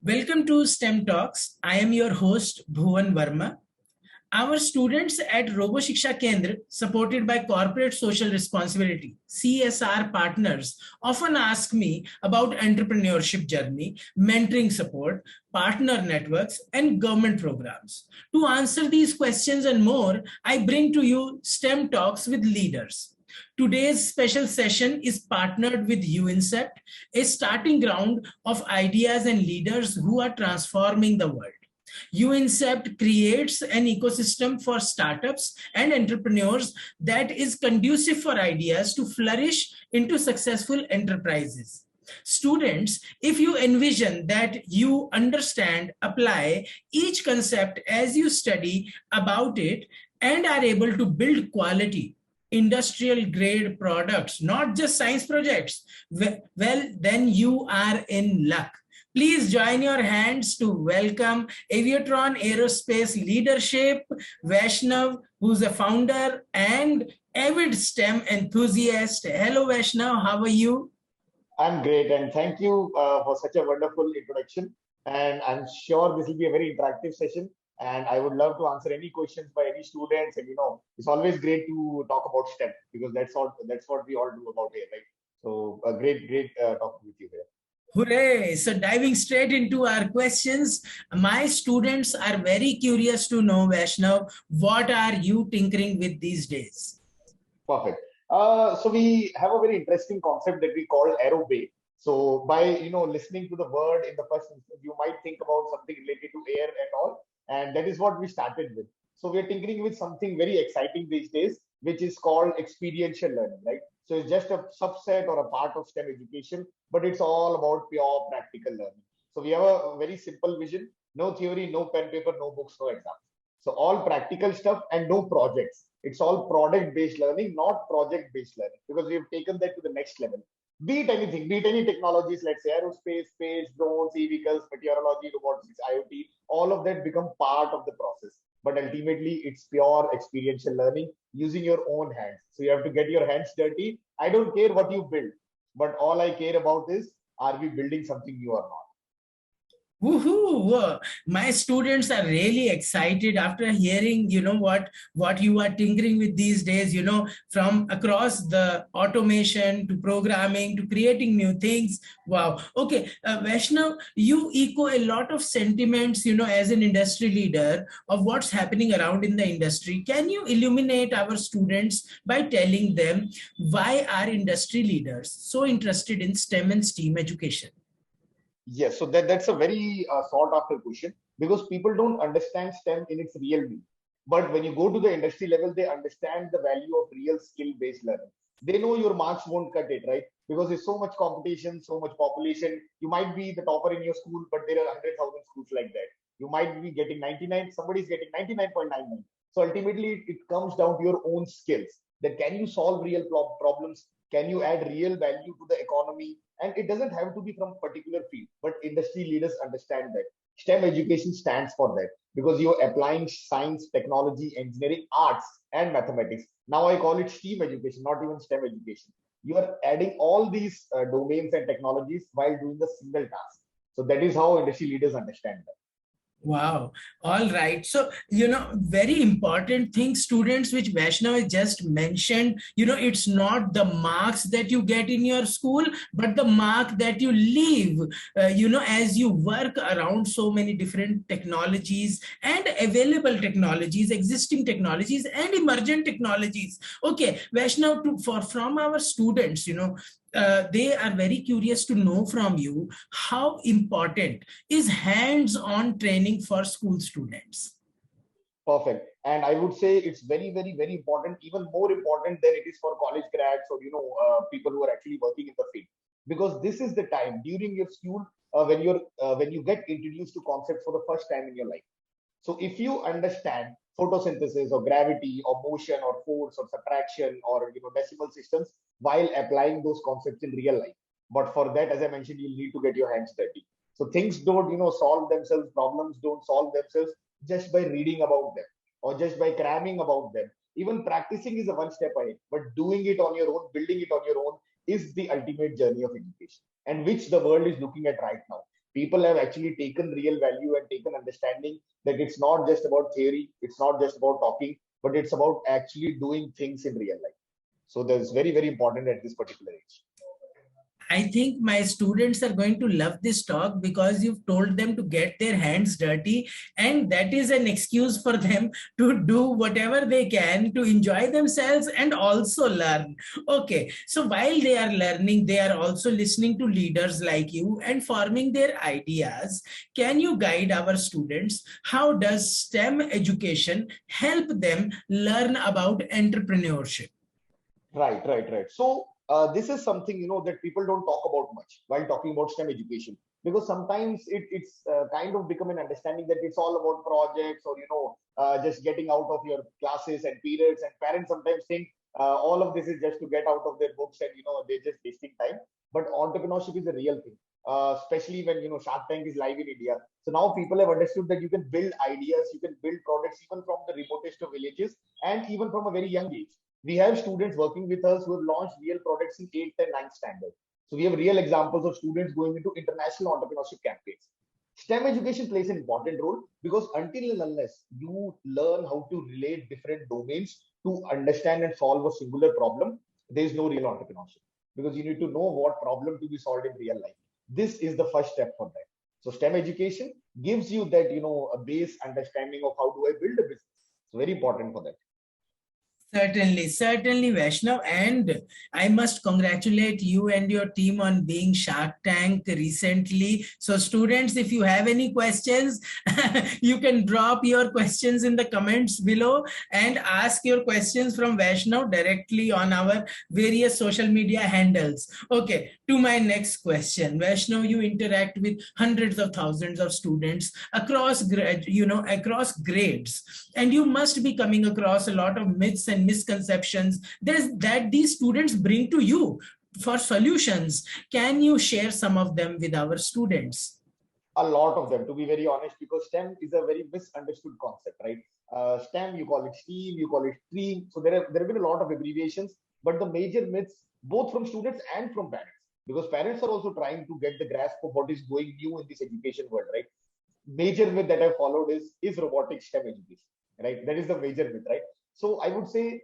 Welcome to STEM Talks. I am your host, Bhuvan Verma. Our students at Robo Siksha Kendra, supported by Corporate Social Responsibility (CSR) partners, often ask me about entrepreneurship journey, mentoring support, partner networks, and government programs. To answer these questions and more, I bring to you STEM Talks with leaders. Today's special session is partnered with UIncept, a starting ground of ideas and leaders who are transforming the world. UIncept creates an ecosystem for startups and entrepreneurs that is conducive for ideas to flourish into successful enterprises. Students, if you envision that you understand, apply each concept as you study about it, and are able to build quality, industrial grade products, not just science projects, well, then you are in luck. Please join your hands to welcome Aviotron Aerospace leadership, Vaishnav, who's a founder and avid STEM enthusiast. Hello, Vaishnav. How are you? I'm great, and thank you for such a wonderful introduction. And I'm sure this will be a very interactive session. And I would love to answer any questions by any students. And it's always great to talk about STEM because that's what we all do about here, right? So great talking with you here. Hooray! So diving straight into our questions, my students are very curious to know, Vaishnav, what are you tinkering with these days? Perfect. So we have a very interesting concept that we call aerobay. So by listening to the word in the first instance, you might think about something related to air and all, and that is what we started with. So we're tinkering with something very exciting these days, which is called experiential learning, right? So it's just a subset or a part of STEM education, but it's all about pure practical learning. So we have a very simple vision: no theory, no pen paper, no books, no exams. So all practical stuff and no projects. It's all product-based learning, not project-based learning, because we've taken that to the next level. Be it anything, be it any technologies, let's say aerospace, space, drones, e-vehicles, meteorology, robotics, IoT, all of that become part of the process. But ultimately, it's pure experiential learning using your own hands. So you have to get your hands dirty. I don't care what you build, but all I care about is, are we building something new or not? Woohoo! My students are really excited after hearing, what you are tinkering with these days, from across the automation to programming to creating new things. Wow. Okay. Vaishnav, you echo a lot of sentiments, as an industry leader of what's happening around in the industry. Can you illuminate our students by telling them why are industry leaders so interested in STEM and STEAM education? Yes, so that's a very sought after question because people don't understand STEM in its real meaning. But when you go to the industry level, they understand the value of real skill based learning. They know your marks won't cut it, right? Because there's so much competition, so much population. You might be the topper in your school, but there are 100,000 schools like that. You might be getting 99, somebody's getting 99.99. So ultimately, it comes down to your own skills. That can you solve real problems? Can you add real value to the economy? And it doesn't have to be from a particular field, but industry leaders understand that. STEM education stands for that because you're applying science, technology, engineering, arts, and mathematics. Now I call it STEAM education, not even STEM education. You are adding all these domains and technologies while doing a single task. So that is how industry leaders understand that. Wow. All right. So, very important thing, students, which Vaishnav just mentioned, it's not the marks that you get in your school, but the mark that you leave, as you work around so many different technologies and available technologies, existing technologies and emergent technologies. Okay, Vaishnav, from our students, they are very curious to know from you how important is hands-on training for school students. Perfect. And I would say it's very, very, very important, even more important than it is for college grads or people who are actually working in the field. Because this is the time during your school when you get introduced to concepts for the first time in your life. So if you understand photosynthesis or gravity or motion or force or subtraction or decimal systems while applying those concepts in real life. But for that, as I mentioned, you need to get your hands dirty. So things don't solve themselves, problems don't solve themselves just by reading about them or just by cramming about them. Even practicing is a one step ahead, but doing it on your own, building it on your own is the ultimate journey of education, and which the world is looking at right now. People have actually taken real value and taken understanding that it's not just about theory, it's not just about talking, but it's about actually doing things in real life. So that's very, very important at this particular age. I think my students are going to love this talk because you've told them to get their hands dirty, and that is an excuse for them to do whatever they can to enjoy themselves and also learn. Okay, so while they are learning, they are also listening to leaders like you and forming their ideas. Can you guide our students? How does STEM education help them learn about entrepreneurship? Right. So this is something that people don't talk about much while talking about STEM education, because sometimes it's kind of become an understanding that it's all about projects or just getting out of your classes and periods, and parents sometimes think all of this is just to get out of their books and they're just wasting time. But entrepreneurship is a real thing, especially when Shark Tank is live in India. So now people have understood that you can build ideas, you can build products even from the remotest of villages and even from a very young age. We have students working with us who have launched real products in 8th and 9th standard. So we have real examples of students going into international entrepreneurship campaigns. STEM education plays an important role because until and unless you learn how to relate different domains to understand and solve a singular problem, there is no real entrepreneurship, because you need to know what problem to be solved in real life. This is the first step for that. So STEM education gives you that, a base understanding of how do I build a business. It's very important for that. Certainly, Vaishnav. And I must congratulate you and your team on being Shark Tank recently. So, students, if you have any questions, you can drop your questions in the comments below and ask your questions from Vaishnav directly on our various social media handles. Okay, to my next question. Vaishnav, you interact with hundreds of thousands of students across across grades, and you must be coming across a lot of myths and misconceptions that these students bring to you for solutions. Can you share some of them with our students? A lot of them, to be very honest, because STEM is a very misunderstood concept, right? STEM, you call it STEAM, you call it STREAM. So there have been a lot of abbreviations, but the major myths, both from students and from parents, because parents are also trying to get the grasp of what is going new in this education world, right? Major myth that I followed is robotics STEM education, right? That is the major myth, right? So I would say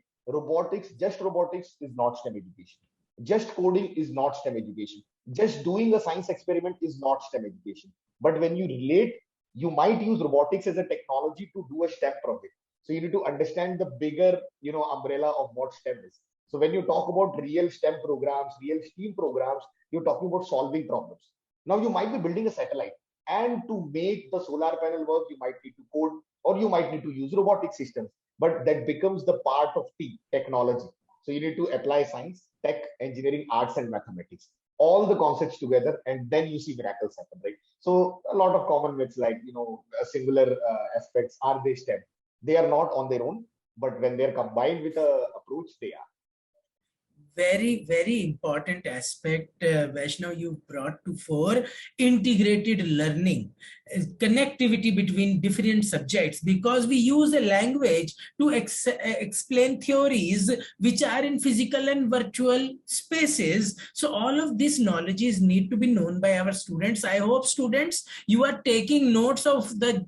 just robotics is not STEM education. Just coding is not STEM education. Just doing a science experiment is not STEM education. But when you relate, you might use robotics as a technology to do a STEM project. So you need to understand the bigger, umbrella of what STEM is. So when you talk about real STEM programs, real STEAM programs, you're talking about solving problems. Now you might be building a satellite, and to make the solar panel work, you might need to code, or you might need to use robotic systems. But that becomes the part of T, technology. So you need to apply science, tech, engineering, arts, and mathematics, all the concepts together, and then you see miracles happen, right? So a lot of common myths like, singular aspects, are they STEM? They are not on their own, but when they're combined with a approach, they are. Very important aspect, Vaishnav, you brought to fore: integrated learning, connectivity between different subjects, because we use a language to explain theories which are in physical and virtual spaces. So all of this knowledge is need to be known by our students. I hope, students, you are taking notes of the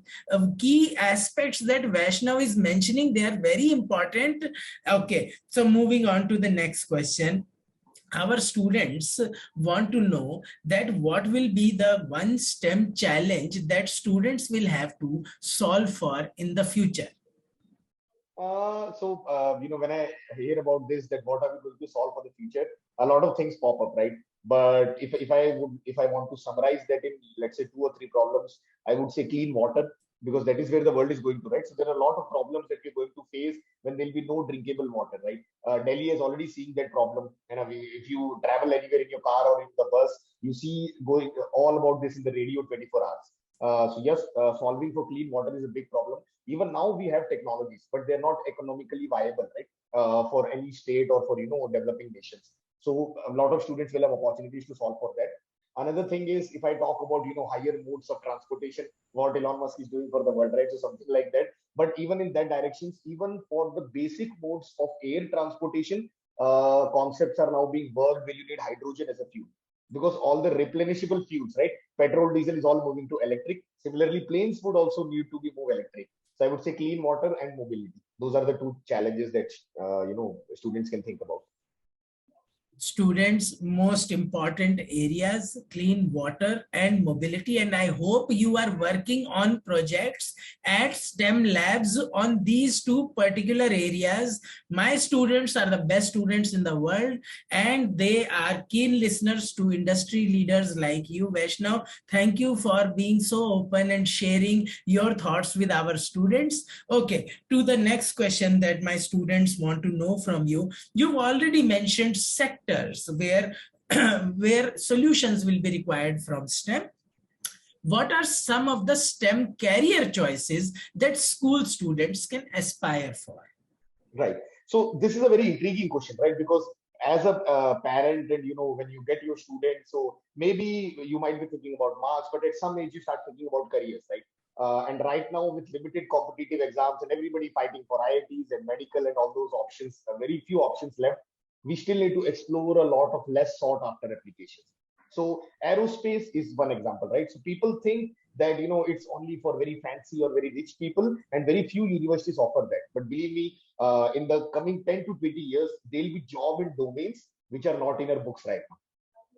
key aspects that Vaishnav is mentioning. They are very important. Okay, so moving on to the next question. Our students want to know that what will be the one STEM challenge that students will have to solve for in the future. When I hear about this, that what are we going to solve for the future, a lot of things pop up, right? But if I want to summarize that in, let's say, 2 or 3 problems, I would say clean water, because that is where the world is going to, right? So there are a lot of problems that we're going to face when there'll be no drinkable water, right? Delhi is already seeing that problem. And if you travel anywhere in your car or in the bus, you see going all about this in the radio 24 hours. So yes, solving for clean water is a big problem. Even now we have technologies, but they're not economically viable, right? For any state or for developing nations. So a lot of students will have opportunities to solve for that. Another thing is, if I talk about higher modes of transportation, what Elon Musk is doing for the world, right? So something like that. But even in that directions, even for the basic modes of air transportation, concepts are now being worked where you need hydrogen as a fuel, because all the replenishable fuels, right? Petrol, diesel is all moving to electric. Similarly, planes would also need to be moved electric. So I would say clean water and mobility. Those are the two challenges that students can think about. Students' most important areas, clean water and mobility. And I hope you are working on projects at STEM labs on these two particular areas. My students are the best students in the world, and they are keen listeners to industry leaders like you, Vaishnav. Thank you for being so open and sharing your thoughts with our students. Okay, to the next question that my students want to know from you. You've already mentioned sectors where where solutions will be required from STEM. What are some of the STEM career choices that school students can aspire for? Right. So this is a very intriguing question, right? Because as a parent, and when you get your students, so maybe you might be thinking about marks, but at some age you start thinking about careers, right? And right now, with limited competitive exams and everybody fighting for IITs and medical and all those options, very few options left, we still need to explore a lot of less sought after applications. So aerospace is one example, right? So people think that it's only for very fancy or very rich people, and very few universities offer that. But believe me, in the coming 10 to 20 years, there'll be job in domains which are not in our books right now.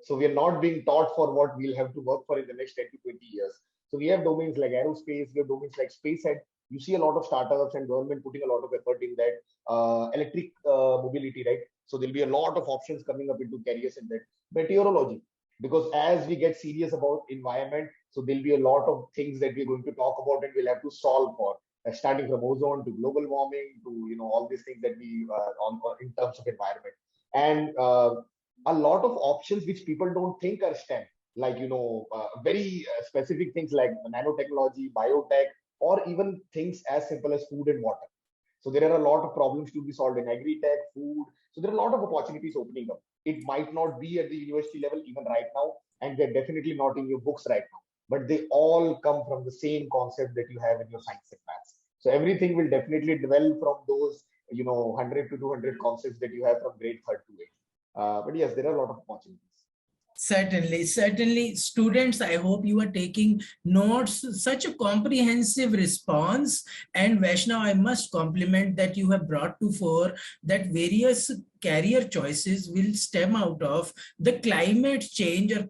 So we are not being taught for what we'll have to work for in the next 10 to 20 years. So we have domains like aerospace, we have domains like space ed. You see a lot of startups and government putting a lot of effort in that. Electric mobility, right? So there'll be a lot of options coming up into careers in that. Meteorology, because as we get serious about environment, so there'll be a lot of things that we're going to talk about and we'll have to solve for, starting from ozone to global warming to all these things that we on in terms of environment. And a lot of options which people don't think are STEM, like very specific things like nanotechnology, biotech, or even things as simple as food and water. So there are a lot of problems to be solved in agri-tech, food. So there are a lot of opportunities opening up. It might not be at the university level even right now, and they're definitely not in your books right now. But they all come from the same concept that you have in your science and maths. So everything will definitely develop from those 100 to 200 concepts that you have from grade 3rd to 8th. But yes, there are a lot of opportunities. Certainly, certainly. Students, I hope you are taking notes. Such a comprehensive response. And Vaishnav, I must compliment that you have brought to fore that various career choices will stem out of the climate change, or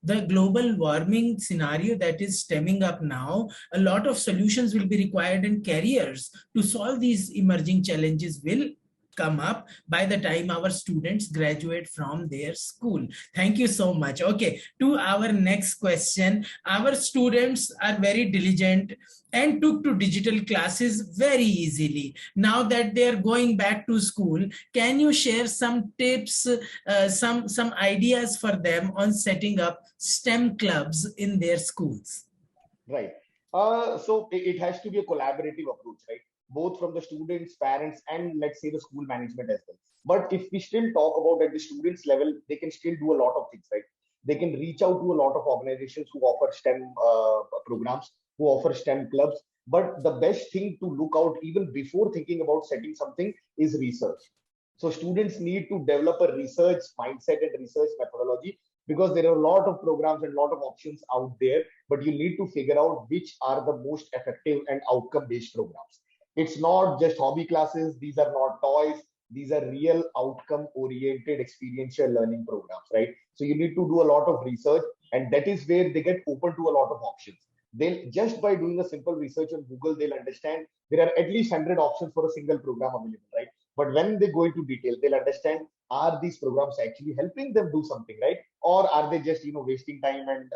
the global warming scenario that is stemming up now. A lot of solutions will be required, and careers to solve these emerging challenges will come up by the time our students graduate from their school. Thank you so much. Okay, to our next question. Our students are very diligent and took to digital classes very easily. Now that they are going back to school, can you share some tips, some ideas for them on setting up STEM clubs in their schools? Right. So it has to be a collaborative approach, right? Both from the students, parents, and let's say the school management as well. But if we still talk about at the students level, they can still do a lot of things, right? They can reach out to a lot of organizations who offer STEM programs, who offer STEM clubs. But the best thing to look out even before thinking about setting something is research. So students need to develop a research mindset and research methodology, because there are a lot of programs and a lot of options out there, but you need to figure out which are the most effective and outcome based programs. It's not just hobby classes. These are not toys. These are real outcome oriented experiential learning programs, right? So you need to do a lot of research, and that is where they get open to a lot of options. They'll just by doing a simple research on Google, they'll understand there are at least 100 options for a single program available, right? But when they go into detail, they'll understand, are these programs actually helping them do something, right? Or are they just wasting time and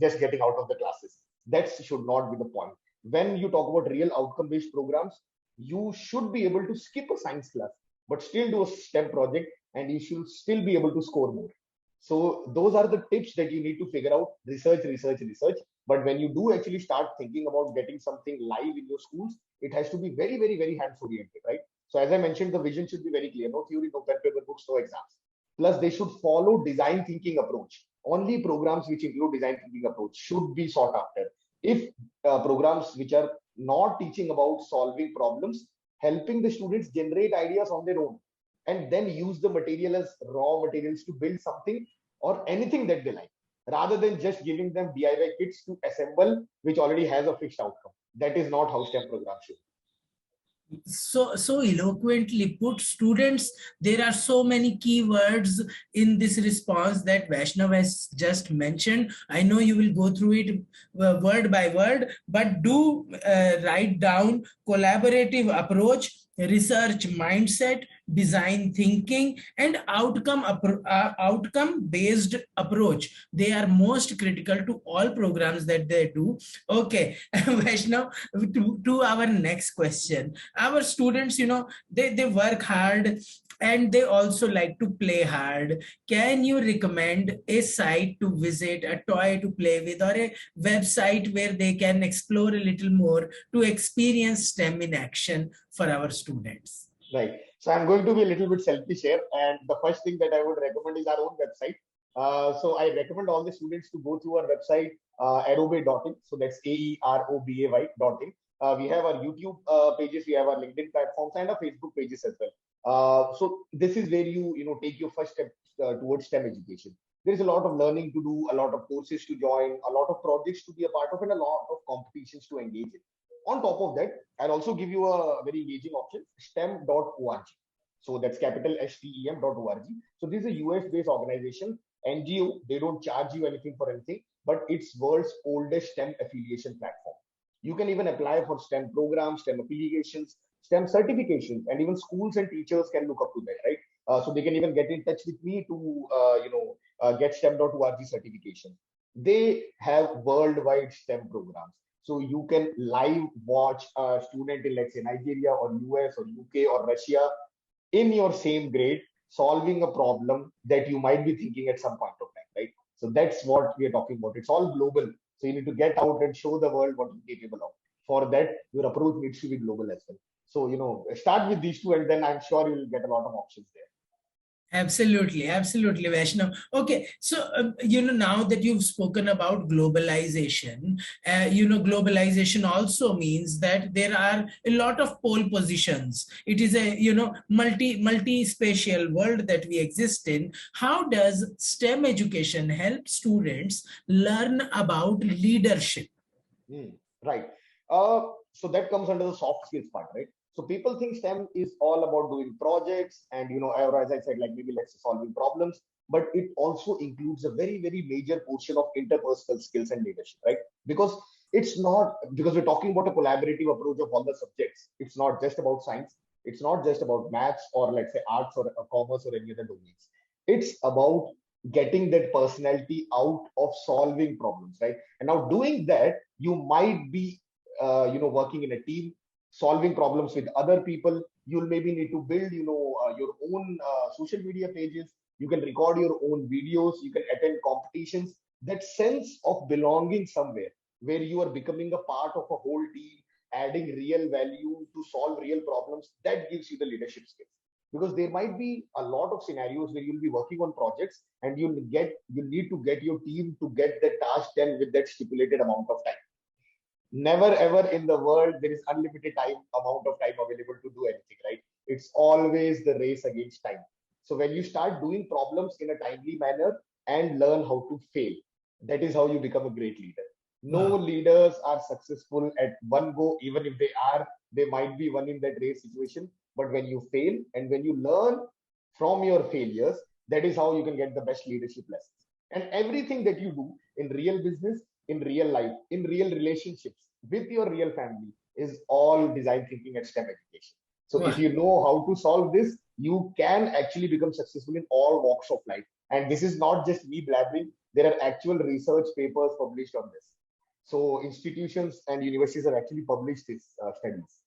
just getting out of the classes? That should not be the point. When you talk about real outcome based programs, you should be able to skip a science class but still do a STEM project, and you should still be able to score more. So those are the tips that you need to figure out. Research, research, research. But when you do actually start thinking about getting something live in your schools, it has to be very, very, very hands oriented, right? So as I mentioned, the vision should be very clear. No theory, no pen, paper, books, no exams. Plus, they should follow design thinking approach. Only programs which include design thinking approach should be sought after. If programs which are not teaching about solving problems, helping the students generate ideas on their own, and then use the material as raw materials to build something or anything that they like, rather than just giving them DIY kits to assemble, which already has a fixed outcome. That is not how STEM program should. So eloquently put. Students, there are so many keywords in this response that Vaishnav has just mentioned. I know you will go through it word by word, but do write down collaborative approach, research mindset, design thinking, and outcome based approach. They are most critical to all programs that they do. Okay. Vaishnav, to our next question. Our students, they work hard and they also like to play hard. Can you recommend a site to visit, a toy to play with, or a website where they can explore a little more to experience STEM in action for our students? Right. So I'm going to be a little bit selfish here. And the first thing that I would recommend is our own website. So I recommend all the students to go to our website, aerobay.in. So that's AEROBAY.in. We have our YouTube pages, we have our LinkedIn platforms, and our Facebook pages as well. So this is where you take your first step towards STEM education. There is a lot of learning to do, a lot of courses to join, a lot of projects to be a part of, and a lot of competitions to engage in. On top of that, I'll also give you a very engaging option, STEM.org. So that's capital STEM.org. So this is a US-based organization, NGO. They don't charge you anything for anything, but it's world's oldest STEM affiliation platform. You can even apply for STEM programs, STEM affiliations, STEM certifications, and even schools and teachers can look up to that, right? So they can even get in touch with me to, get STEM.org certification. They have worldwide STEM programs. So you can live watch a student in, let's say, Nigeria or US or UK or Russia in your same grade, solving a problem that you might be thinking at some point of time, right? So that's what we are talking about. It's all global. So you need to get out and show the world what you're capable of. For that, your approach needs to be global as well. So, start with these two, and then I'm sure you'll get a lot of options there. Absolutely, Vaishnav. Okay, so now that you've spoken about globalization, globalization also means that there are a lot of pole positions. It is a multi-spatial world that we exist in. How does STEM education help students learn about leadership? Right. So that comes under the soft skills part, right? So people think STEM is all about doing projects and, or as I said, like maybe let's say solving problems, but it also includes a very, very major portion of interpersonal skills and leadership, right? Because we're talking about a collaborative approach of all the subjects. It's not just about science. It's not just about maths or let's say arts or commerce or any other domains. It's about getting that personality out of solving problems, right? And now doing that, you might be, working in a team, solving problems with other people. You'll maybe need to build, your own social media pages. You can record your own videos. You can attend competitions. That sense of belonging somewhere where you are becoming a part of a whole team, adding real value to solve real problems, that gives you the leadership skills. Because there might be a lot of scenarios where you'll be working on projects and you need to get your team to get the task done with that stipulated amount of time. Never ever in the world there is unlimited amount of time available to do anything, right? It's always the race against time. So when you start doing problems in a timely manner and learn how to fail, that is how you become a great leader. No leaders are successful at one go. Even if they might be one in that race situation. But when you fail and when you learn from your failures, that is how you can get the best leadership lessons. And everything that you do in real business, in real life, in real relationships with your real family is all design thinking and STEM education. So if you know how to solve this, you can actually become successful in all walks of life. And this is not just me blabbering. There are actual research papers published on this. So institutions and universities have actually published these studies.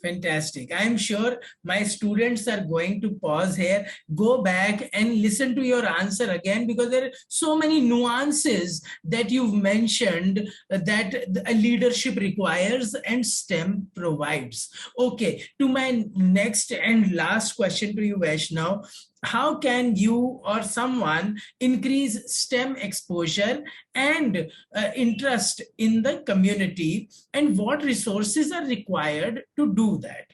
Fantastic. I'm sure my students are going to pause here, go back and listen to your answer again, because there are so many nuances that you've mentioned that a leadership requires and STEM provides. Okay, to my next and last question to you, Vaishnav. How can you or someone increase STEM exposure and interest in the community, and what resources are required to do that?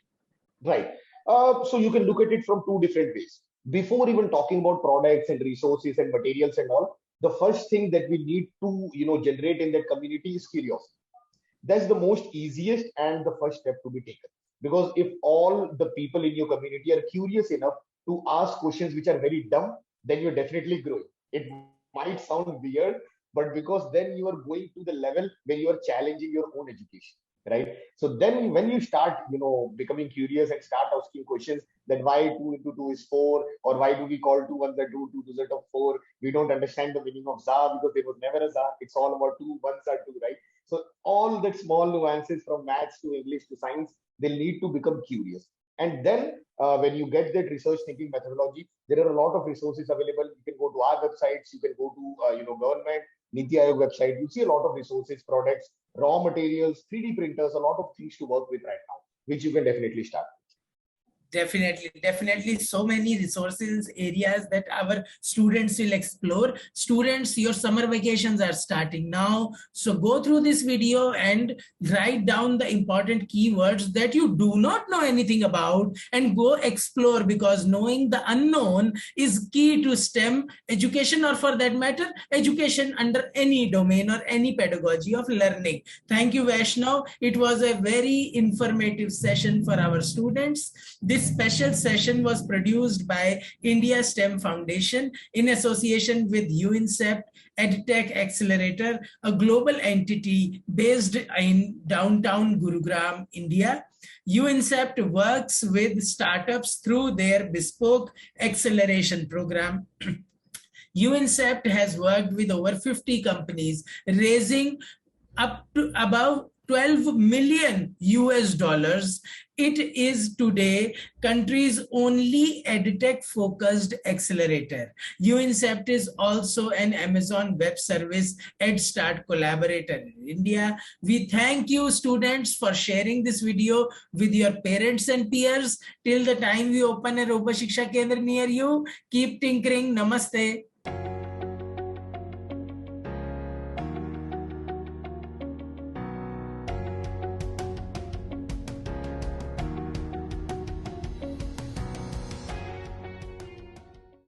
Right. So you can look at it from two different ways. Before even talking about products and resources and materials and all, the first thing that we need to generate in that community is curiosity. That's the most easiest and the first step to be taken. Because if all the people in your community are curious enough to ask questions which are very dumb, then you're definitely growing. It might sound weird, but because then you are going to the level where you are challenging your own education, right? So then when you start, becoming curious and start asking questions that why 2 into 2 is 4, or why do we call 2 ones are 2, 2 twos are 4? We don't understand the meaning of za because there was never a za. It's all about 2 ones are 2, right? So all that small nuances from maths to English to science, they need to become curious. And then when you get that research thinking methodology, there are a lot of resources available. You can go to our websites, you can go to government Niti Aayog website. You see a lot of resources, products, raw materials, 3D printers, a lot of things to work with right now, which you can definitely start. Definitely so many resources, areas that our students will explore. Students, your summer vacations are starting now, so go through this video and write down the important keywords that you do not know anything about and go explore, because knowing the unknown is key to STEM education, or for that matter education under any domain or any pedagogy of learning. Thank you, Vaishnav. It was a very informative session for our students. This special session was produced by India STEM Foundation in association with UIncept EdTech Accelerator, a global entity based in downtown Gurugram, India. UIncept works with startups through their bespoke acceleration program. UIncept has worked with over 50 companies, raising up to about 12 million US dollars. It is today country's only edtech focused accelerator. UIncept is also an Amazon Web Service EdStart collaborator in India. We thank you, students, for sharing this video with your parents and peers. Till the time we open a Robo Siksha Kendra near you, keep tinkering. Namaste.